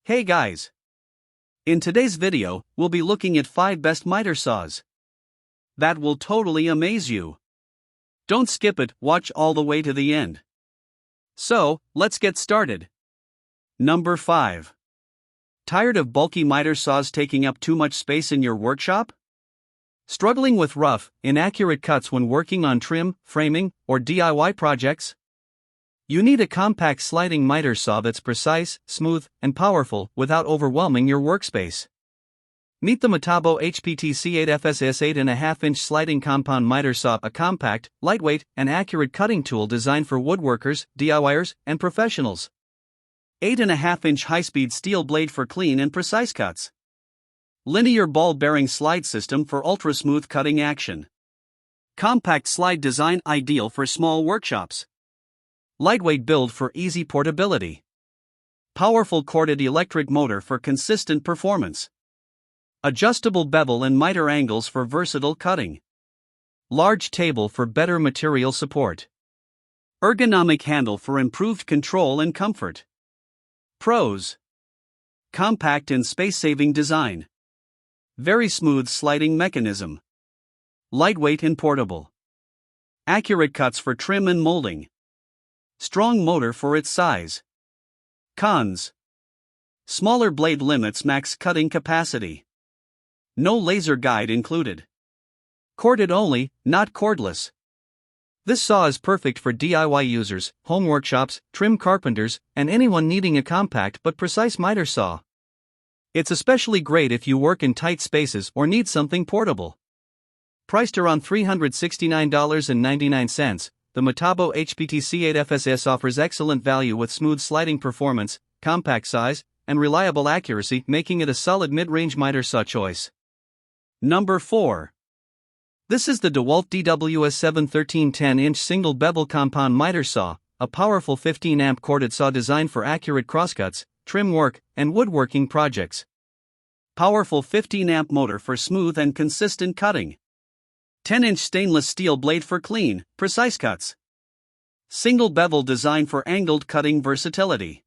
Hey guys! In today's video, we'll be looking at 5 best miter saws that will totally amaze you. Don't skip it, watch all the way to the end. So, let's get started. Number 5. Tired of bulky miter saws taking up too much space in your workshop? Struggling with rough, inaccurate cuts when working on trim, framing, or DIY projects? You need a compact sliding miter saw that's precise, smooth, and powerful without overwhelming your workspace. Meet the Metabo HPT-C8FSS 8.5-inch sliding compound miter saw, a compact, lightweight, and accurate cutting tool designed for woodworkers, DIYers, and professionals. 8.5-inch high-speed steel blade for clean and precise cuts. Linear ball bearing slide system for ultra-smooth cutting action. Compact slide design ideal for small workshops. Lightweight build for easy portability. Powerful corded electric motor for consistent performance. Adjustable bevel and miter angles for versatile cutting. Large table for better material support. Ergonomic handle for improved control and comfort. Pros: compact and space-saving design. Very smooth sliding mechanism. Lightweight and portable. Accurate cuts for trim and molding. Strong motor for its size. Cons: smaller blade limits max cutting capacity. No laser guide included. Corded only, not cordless. This saw is perfect for DIY users, home workshops, trim carpenters, and anyone needing a compact but precise miter saw. It's especially great if you work in tight spaces or need something portable. Priced around $369.99, the Metabo HPT-C8FSS offers excellent value with smooth sliding performance, compact size, and reliable accuracy, making it a solid mid-range miter saw choice. Number 4. This is the DEWALT DWS713 10-inch single bevel compound miter saw, a powerful 15-amp corded saw designed for accurate crosscuts, trim work, and woodworking projects. Powerful 15-amp motor for smooth and consistent cutting. 10-inch stainless steel blade for clean, precise cuts. Single bevel design for angled cutting versatility.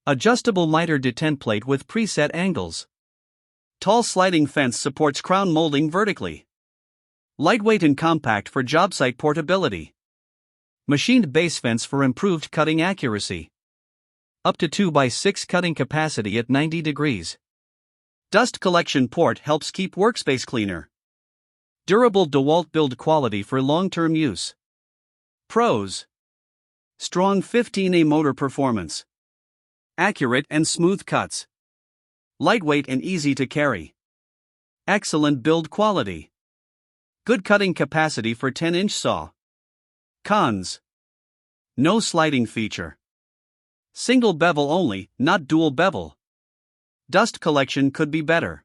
Adjustable miter detent plate with preset angles. Tall sliding fence supports crown molding vertically. Lightweight and compact for job site portability. Machined base fence for improved cutting accuracy. Up to 2x6 cutting capacity at 90 degrees. Dust collection port helps keep workspace cleaner. Durable DEWALT build quality for long-term use. Pros: strong 15A motor performance. Accurate and smooth cuts. Lightweight and easy to carry. Excellent build quality. Good cutting capacity for 10-inch saw. Cons: no sliding feature. Single bevel only, not dual bevel. Dust collection could be better.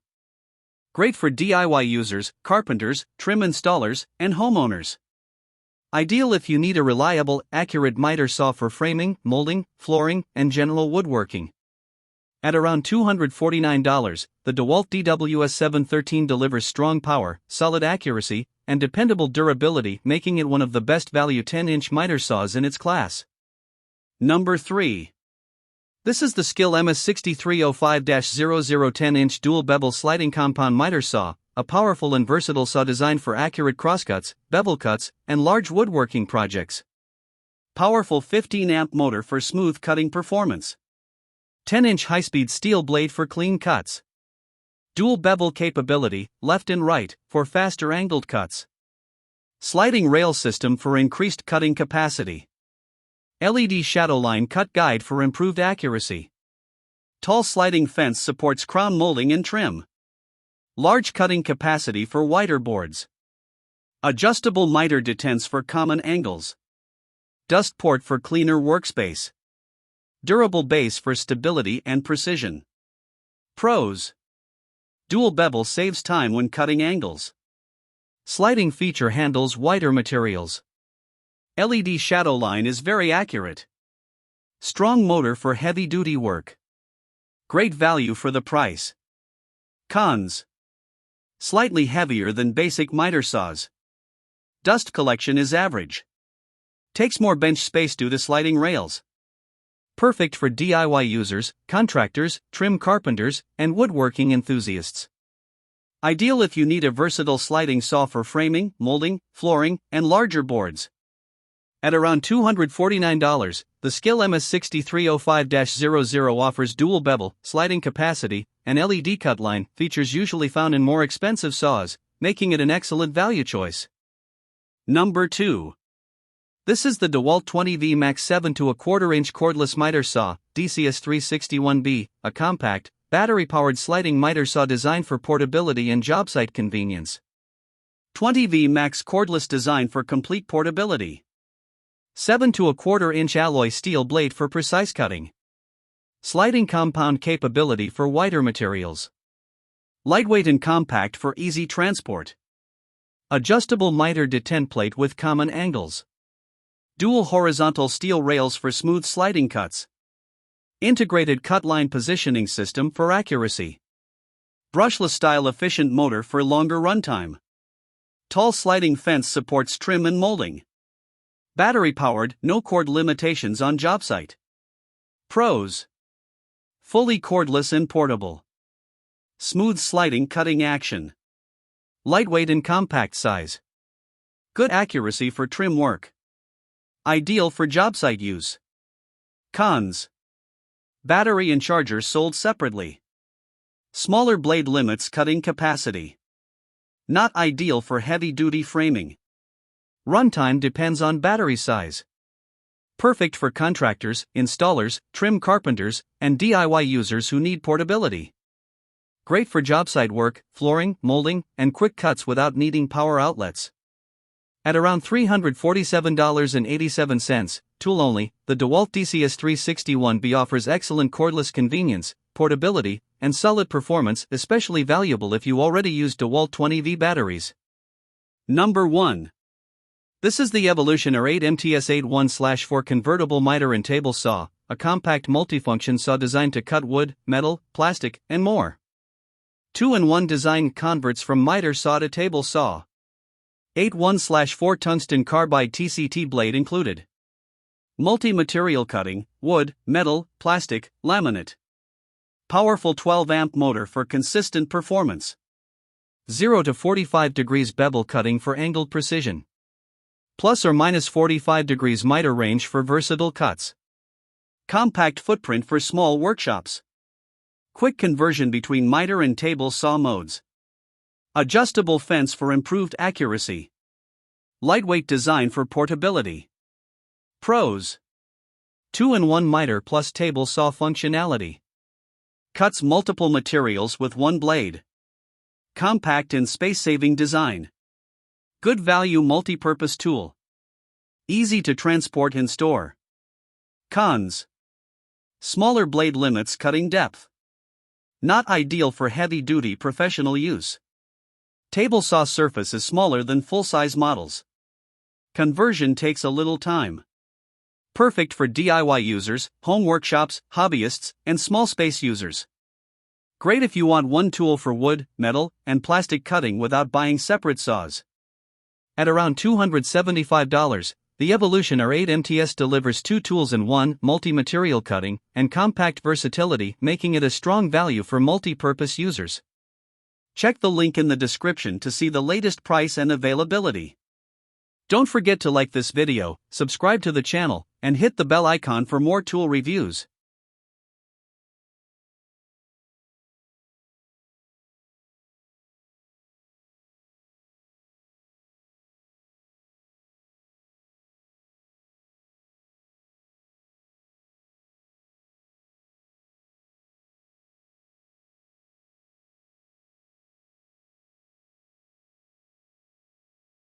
Great for DIY users, carpenters, trim installers, and homeowners. Ideal if you need a reliable, accurate miter saw for framing, molding, flooring, and general woodworking. At around $249, the DEWALT DWS713 delivers strong power, solid accuracy, and dependable durability, making it one of the best value 10-inch miter saws in its class. Number 3. This is the SKIL MS6305-00 10-inch dual bevel sliding compound miter saw, a powerful and versatile saw designed for accurate crosscuts, bevel cuts, and large woodworking projects. Powerful 15-amp motor for smooth cutting performance. 10-inch high-speed steel blade for clean cuts. Dual bevel capability, left and right, for faster angled cuts. Sliding rail system for increased cutting capacity. LED shadow line cut guide for improved accuracy. Tall sliding fence supports crown molding and trim. Large cutting capacity for wider boards. Adjustable miter detents for common angles. Dust port for cleaner workspace. Durable base for stability and precision. Pros: dual bevel saves time when cutting angles. Sliding feature handles wider materials. LED shadow line is very accurate. Strong motor for heavy-duty work. Great value for the price. Cons: slightly heavier than basic miter saws. Dust collection is average. Takes more bench space due to sliding rails. Perfect for DIY users, contractors, trim carpenters, and woodworking enthusiasts. Ideal if you need a versatile sliding saw for framing, molding, flooring, and larger boards. At around $249, the SKIL MS6305-00 offers dual bevel, sliding capacity, and LED cut line features usually found in more expensive saws, making it an excellent value choice. Number 2. This is the DEWALT 20V Max 7 to a quarter-inch cordless miter saw, DCS361B, a compact, battery-powered sliding miter saw designed for portability and job site convenience. 20V Max cordless design for complete portability. 7 to a quarter-inch alloy steel blade for precise cutting. Sliding compound capability for wider materials. Lightweight and compact for easy transport. Adjustable miter detent plate with common angles. Dual horizontal steel rails for smooth sliding cuts. Integrated cut line positioning system for accuracy. Brushless style efficient motor for longer runtime. Tall sliding fence supports trim and molding. Battery powered, no cord limitations on job site. Pros: fully cordless and portable. Smooth sliding cutting action. Lightweight and compact size. Good accuracy for trim work. Ideal for job site use. Cons: battery and charger sold separately. Smaller blade limits cutting capacity. Not ideal for heavy-duty framing. Runtime depends on battery size. Perfect for contractors, installers, trim carpenters, and DIY users who need portability. Great for job site work, flooring, molding, and quick cuts without needing power outlets. At around $347.87, tool only, the DEWALT DCS361B offers excellent cordless convenience, portability, and solid performance, especially valuable if you already use DEWALT 20V batteries. Number 1. This is the Evolutioner 8 MTS81/4 convertible miter and table saw, a compact multifunction saw designed to cut wood, metal, plastic, and more. 2-in-1 design converts from miter saw to table saw. 8/1/4 tungsten carbide TCT blade included. Multi-material cutting, wood, metal, plastic, laminate. Powerful 12-amp motor for consistent performance. 0 to 45 degrees bevel cutting for angled precision. Plus or minus 45 degrees miter range for versatile cuts. Compact footprint for small workshops. Quick conversion between miter and table saw modes. Adjustable fence for improved accuracy. Lightweight design for portability. Pros: 2-in-1 miter plus table saw functionality. Cuts multiple materials with one blade. Compact and space-saving design. Good value multi-purpose tool. Easy to transport and store. Cons: smaller blade limits cutting depth. Not ideal for heavy-duty professional use. Table saw surface is smaller than full-size models. Conversion takes a little time. Perfect for DIY users, home workshops, hobbyists, and small space users. Great if you want one tool for wood, metal, and plastic cutting without buying separate saws. At around $275, the Evolutioner 8 MTS delivers 2 tools in one, multi-material cutting, and compact versatility, making it a strong value for multi-purpose users. Check the link in the description to see the latest price and availability. Don't forget to like this video, subscribe to the channel, and hit the bell icon for more tool reviews.